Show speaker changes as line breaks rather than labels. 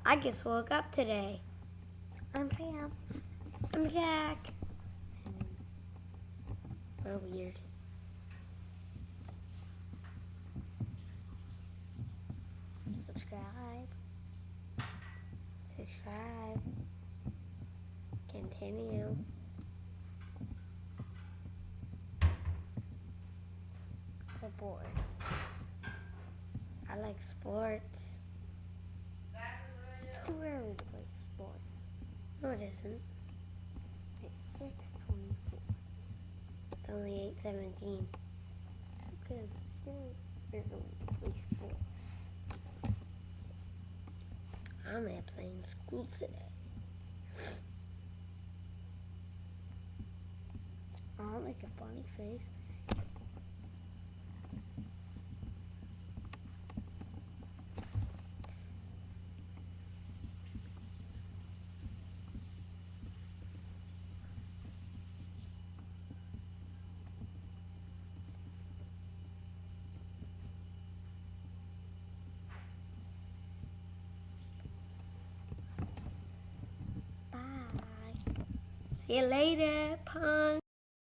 I just woke up today. I'm Pam. I'm Jack. We're weird. Subscribe. Subscribe. Continue. Support. I like sports. It's too early to play sports. No, it isn't. It's 6:24. It's only 8:17. Okay, still early to play sports. I'm at playing school today. I'll make a funny face. Bye. See you later, punk.